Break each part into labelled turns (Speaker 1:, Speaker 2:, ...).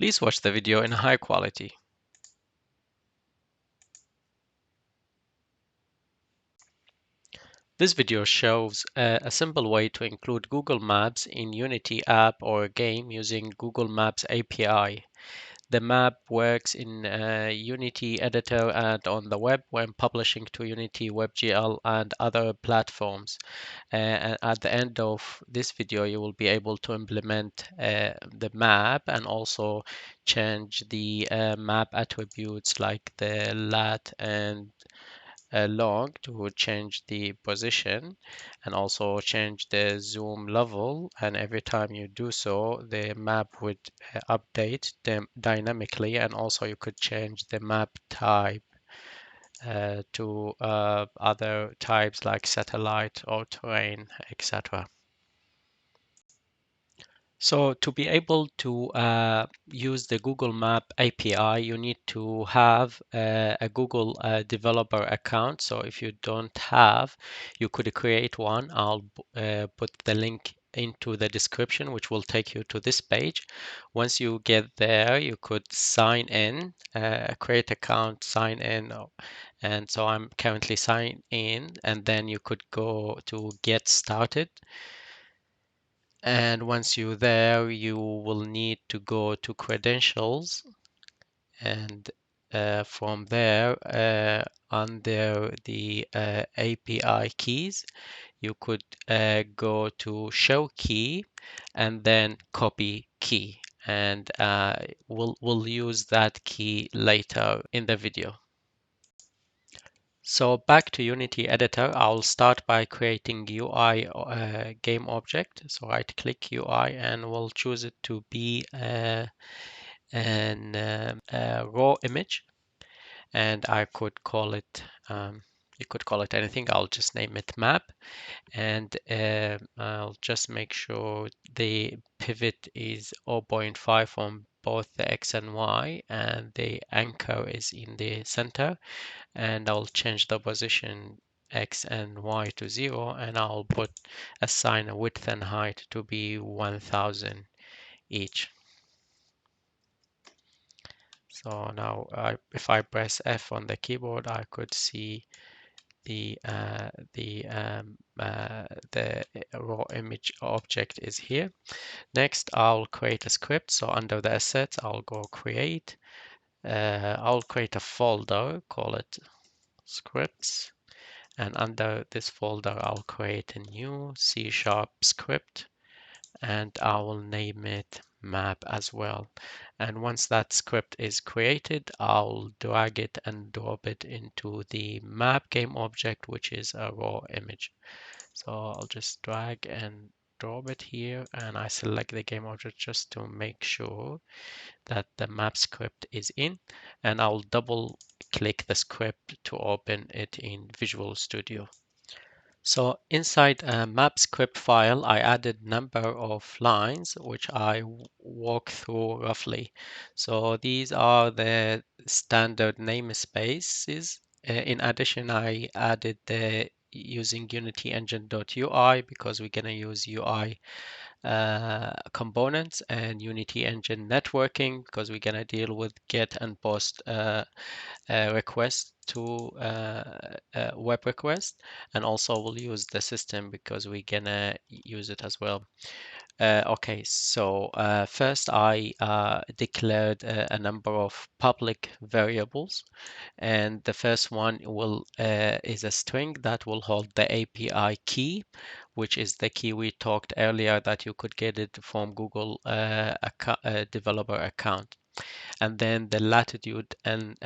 Speaker 1: Please watch the video in high quality. This video shows a simple way to include Google Maps in Unity app or game using Google Maps API. The map works in Unity editor and on the web when publishing to Unity WebGL and other platforms. And at the end of this video, you will be able to implement the map and also change the map attributes like the lat and long to change the position and also change the zoom level, and every time you do so the map would update them dynamically, and also you could change the map type to other types like satellite or terrain, etc. So to be able to use the Google Map API, you need to have a Google developer account. So if you don't have, you could create one. I'll put the link into the description, which will take you to this page. Once you get there, you could sign in, create account, sign in. And so I'm currently signed in, and then you could go to get started. And once you're there, you will need to go to credentials, and from there, under the API keys, you could go to show key and then copy key. And we'll use that key later in the video. So back to Unity Editor, I'll start by creating UI game object. So right click UI and we'll choose it to be a raw image, and I could call it, you could call it anything. I'll just name it map, and I'll just make sure the pivot is 0.5 on both the X and Y, and the anchor is in the center. And I'll change the position X and Y to 0, and I'll assign a width and height to be 1000 each. So now if I press F on the keyboard, I could see the raw image object is here. Next, I'll create a script. So under the assets, I'll go create. I'll create a folder, call it scripts. And under this folder, I'll create a new C# script, and I will name it map as well. And once that script is created, I'll drag it and drop it into the map game object, which is a raw image. So I'll just drag and drop it here, and I select the game object just to make sure that the map script is in, and I'll double click the script to open it in Visual Studio. So inside a map script file, I added number of lines, which I walk through roughly. So these are the standard namespaces. In addition, I added the using Unity Engine.ui because we're going to use UI components, and Unity Engine networking because we're going to deal with get and post request to web request, and also we'll use the system because we're gonna use it as well. Okay, so first I declared a number of public variables, and the first one is a string that will hold the API key, which is the key we talked earlier that you could get it from Google developer account. And then the latitude and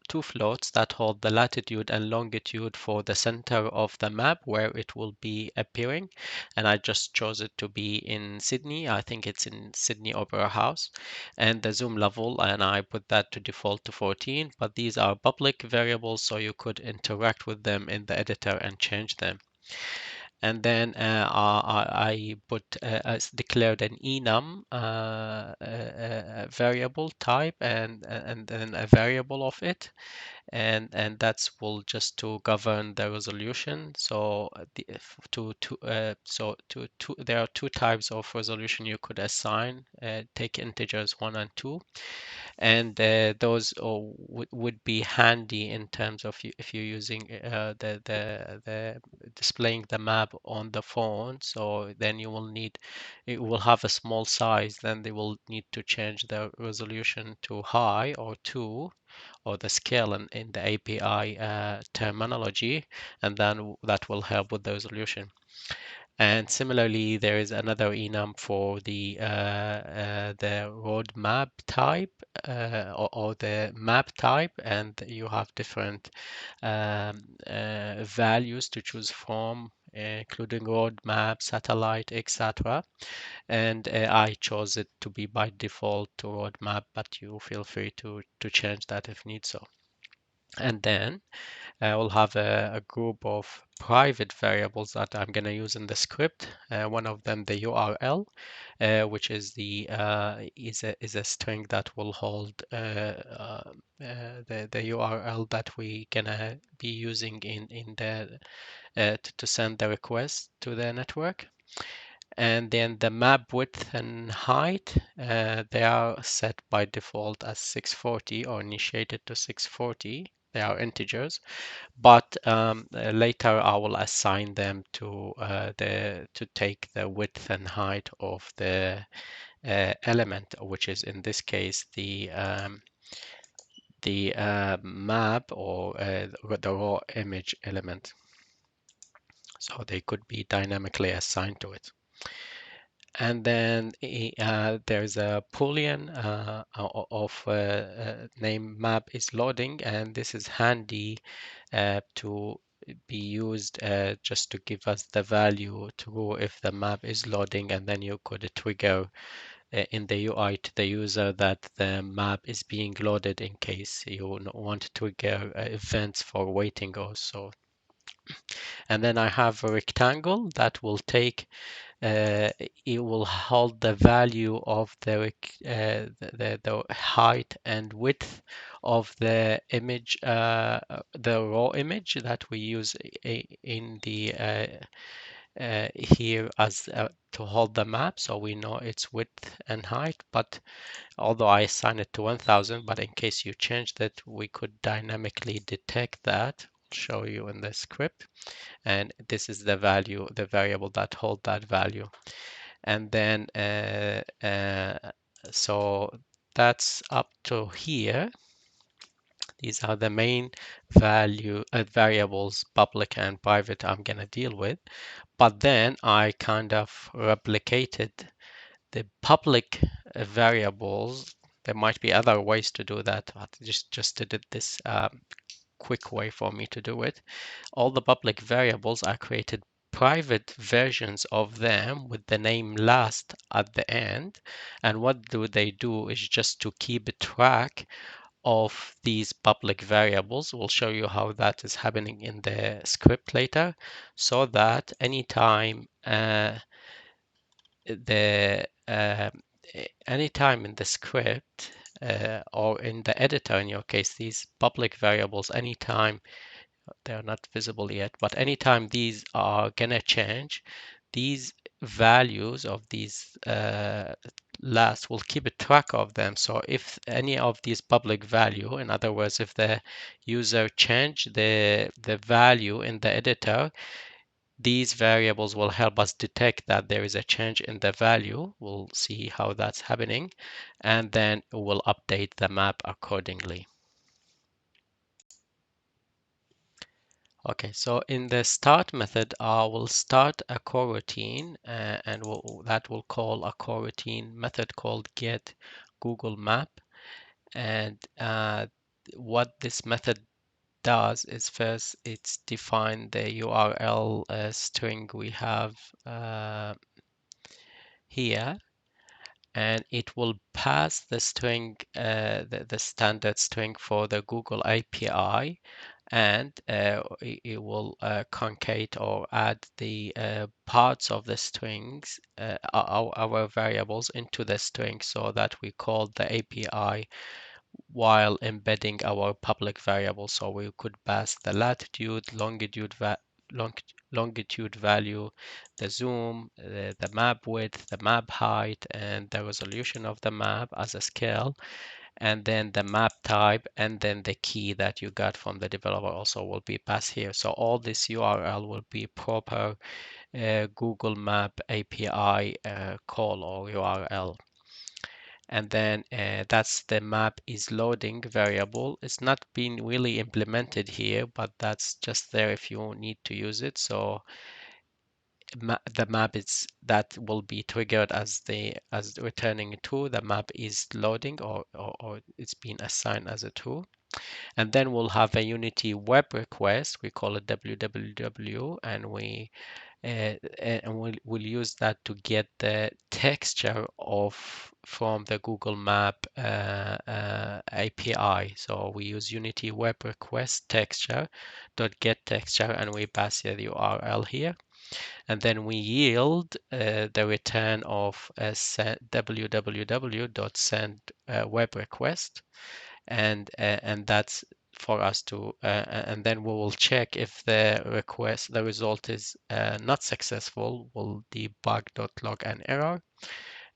Speaker 1: two floats that hold the latitude and longitude for the center of the map where it will be appearing. And I just chose it to be in Sydney. I think it's in Sydney Opera House. And the zoom level, and I put that to default to 14, but these are public variables, so you could interact with them in the editor and change them. And then I declared an enum variable type and then a variable of it, and that's will just to govern the resolution. So there are two types of resolution you could assign. Take integers 1 and 2, and those would be handy in terms of if you're using the displaying the map on the phone. So then it will have a small size, then they will need to change the resolution to high or 2, or the scale in the API terminology, and then that will help with the resolution. And similarly, there is another enum for the roadmap type, or the map type, and you have different values to choose from, including roadmap, satellite, etc. And I chose it to be by default to roadmap, but you feel free to change that if need so. And then we'll have a group of private variables that I'm going to use in the script. One of them, the URL, which is is a string that will hold the URL that we gonna be using in the to send the request to the network. And then the map width and height, they are set by default as 640 or initiated to 640. They are integers, but later I will assign them to take the width and height of the element, which is in this case the map, or the raw image element. So they could be dynamically assigned to it. And then there's a Boolean of name map is loading, and this is handy to be used just to give us the value true if the map is loading, and then you could trigger in the UI to the user that the map is being loaded in case you want to trigger events for waiting also. And then I have a rectangle that will take it will hold the value of the height and width of the image, the raw image that we use in the here as to hold the map, so we know its width and height. But although I assign it to 1000, but in case you change that, we could dynamically detect that. I'll show you in the script. And this is the value, the variable that hold that value. And then so that's up to here. These are the main variables, public and private, I'm going to deal with. But then I kind of replicated the public variables. There might be other ways to do that. I just did this quick way for me to do it. All the public variables, I created private versions of them with the name last at the end. And what do they do is just to keep track of these public variables. We'll show you how that is happening in the script later, so that anytime anytime in the script or in the editor, in your case, these public variables, anytime they're not visible yet, but anytime these are gonna change, these values of these last will keep a track of them. So if any of these public value, in other words, if the user change the value in the editor, these variables will help us detect that there is a change in the value. We'll see how that's happening, and then we'll update the map accordingly. Okay, so in the start method, I will start a coroutine, and that will call a coroutine method called get Google Map. And what this method does is first it's define the URL string we have here, and it will pass the string, the standard string for the Google API, and it will concate or add the parts of the strings, our variables into the string, so that we call the API while embedding our public variable. So we could pass the latitude, long, longitude value, the zoom, the map width, the map height, and the resolution of the map as a scale, and then the map type, and then the key that you got from the developer also will be passed here. So all this URL will be proper Google Map API call or URL. And then that's the map is loading variable. It's not been really implemented here, but that's just there if you need to use it. So the map is that will be triggered as returning true. The map is loading, or it's been assigned as a true. And then we'll have a Unity web request. We call it www, and we'll use that to get the texture of from the Google Map API. So we use Unity web request texture dot get texture, and we pass the URL here, and then we yield the return of www.send web request, and that's for us to and then we will check if the result is not successful. We'll debug.log an error,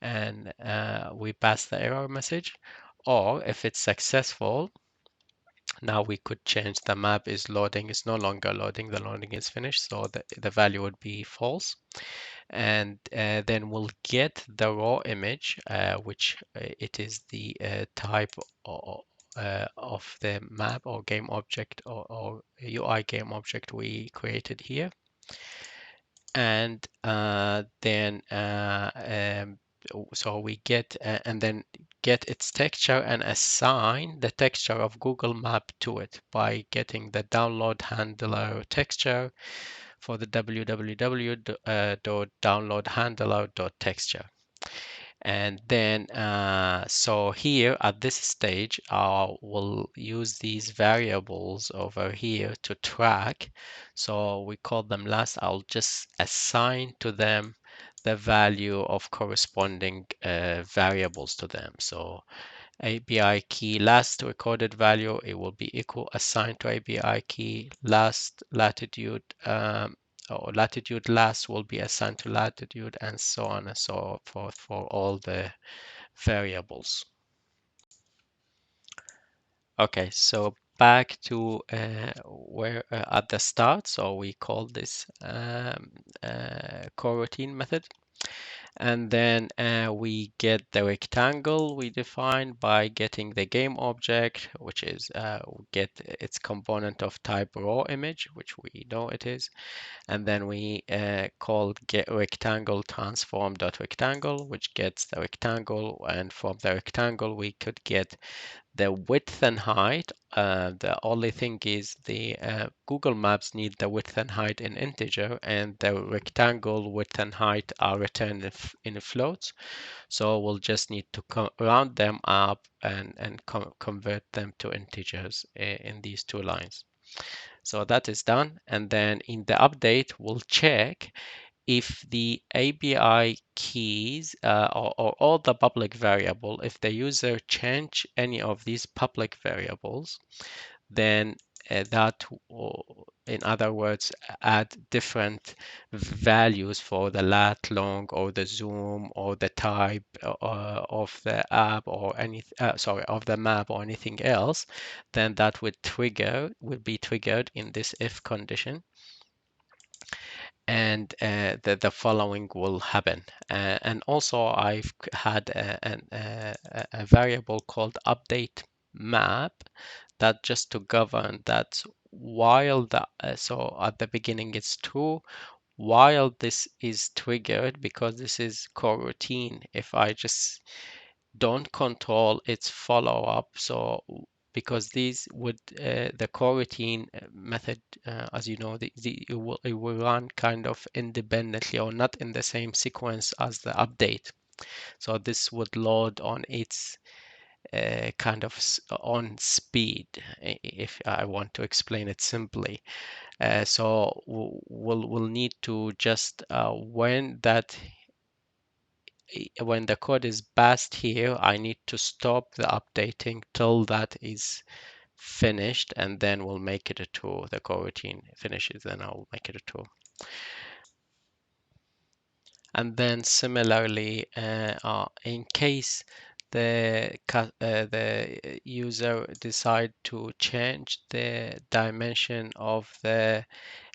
Speaker 1: and we pass the error message. Or if it's successful, now we could change the map is loading, is no longer loading, the loading is finished, so the value would be false. And then we'll get the raw image, which it is the type of the map or game object, or UI game object we created here. And then so we get and then get its texture and assign the texture of Google Map to it by getting the download handler texture for the www.downloadhandler.texture. And then so here at this stage we'll use these variables over here to track. So we call them last. I'll just assign to them the value of corresponding variables to them. So ABI key last recorded value, it will be equal assigned to ABI key last latitude, or latitude last will be assigned to latitude, and so on and so forth for all the variables. Okay, so back to where at the start. So we call this coroutine method. And then we get the rectangle we define by getting the game object, which is get its component of type raw image, which we know it is. And then we call get rectangle transform dot rectangle, which gets the rectangle. And from the rectangle, we could get the width and height. The only thing is the Google Maps need the width and height in integer, and the rectangle width and height are returned in floats. So we'll just need to round them up and convert them to integers in these two lines. So that is done. And then in the update, we'll check if the ABI keys or all the public variable, if the user change any of these public variables, then that, in other words, add different values for the lat long or the zoom or the type of the app or any sorry, of the map or anything else, then that would be triggered in this if condition, and the following will happen. And also I've had a variable called update map that just to govern that while the so at the beginning it's true, while this is triggered, because this is coroutine, if I just don't control its follow-up. So because these would the coroutine method, as you know, it will run kind of independently or not in the same sequence as the update. So this would load on its kind of on speed, if I want to explain it simply. So we'll need to just when the code is passed here, I need to stop the updating till that is finished, and then we'll make it a tool. The coroutine finishes, then I'll make it a tool. And then similarly, in case the user decide to change the dimension of the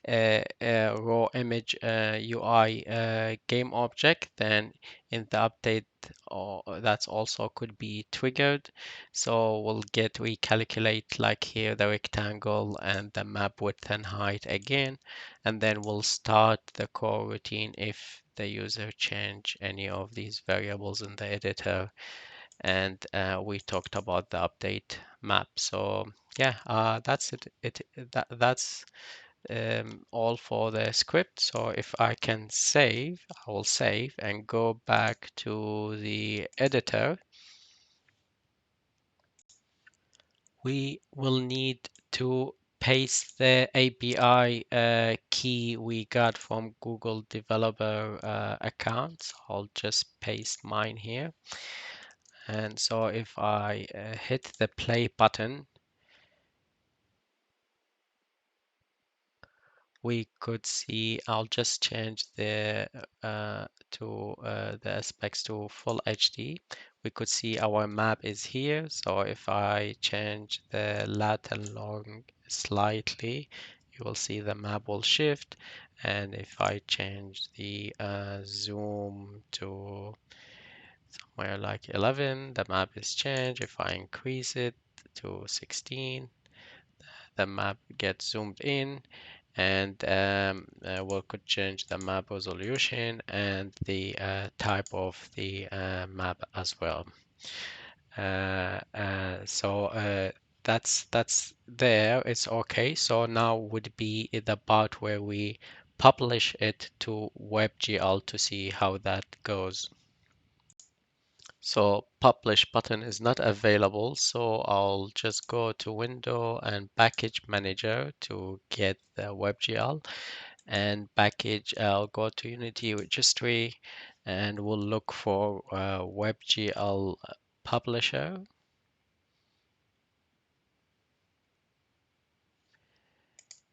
Speaker 1: raw image UI game object, then in the update that's also could be triggered. So we'll recalculate like here the rectangle and the map width and height again, and then we'll start the core routine if the user change any of these variables in the editor. And we talked about the update map. So yeah, that's it. That's all for the script. So if I can save, I will save and go back to the editor. We will need to paste the API key we got from Google Developer accounts. I'll just paste mine here. And so if I hit the play button, we could see, I'll just change the aspects to full HD. We could see our map is here. So if I change the lat and long slightly, you will see the map will shift. And if I change the zoom to somewhere like 11, the map is changed. If I increase it to 16, the map gets zoomed in, and we could change the map resolution and the type of the map as well. So that's there. It's okay. So now would be the part where we publish it to WebGL to see how that goes. So publish button is not available, so I'll just go to window and package manager to get the WebGL, and package, I'll go to Unity registry and we'll look for WebGL publisher.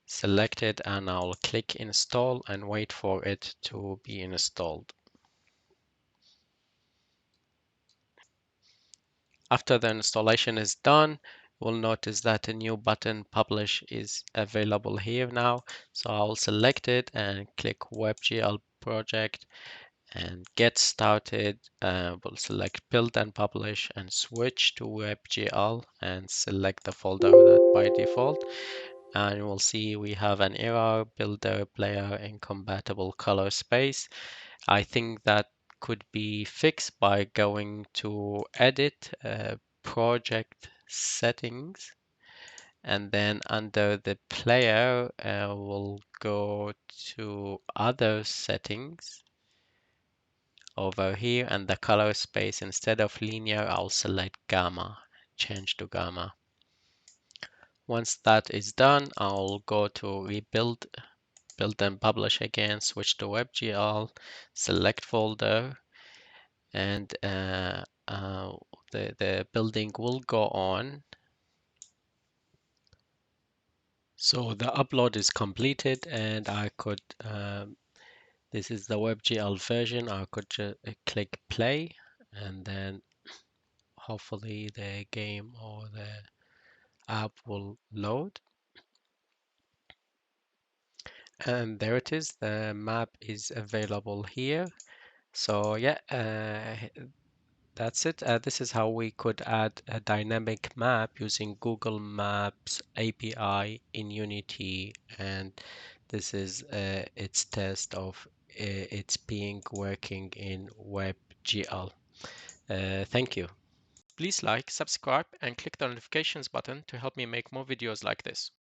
Speaker 1: Select it and I'll click install and wait for it to be installed. After the installation is done, we'll notice that a new button publish is available here now. So I'll select it and click WebGL project and get started. We'll select build and publish and switch to WebGL and select the folder that by default. And we'll see we have an error, builder player incompatible color space. I think that could be fixed by going to edit, project settings, and then under the player, we'll go to other settings over here, and the color space, instead of linear, I'll select gamma, change to gamma. Once that is done, I'll go to rebuild, build and publish again, switch to WebGL, select folder, and the building will go on. So the upload is completed, and I could, this is the WebGL version. I could just click play, and then hopefully the game or the app will load. And there it is. The map is available here. So yeah, that's it. This is how we could add a dynamic map using Google Maps API in Unity, and this is its test of its being working in WebGL. Thank you. Please like, subscribe, and click the notifications button to help me make more videos like this.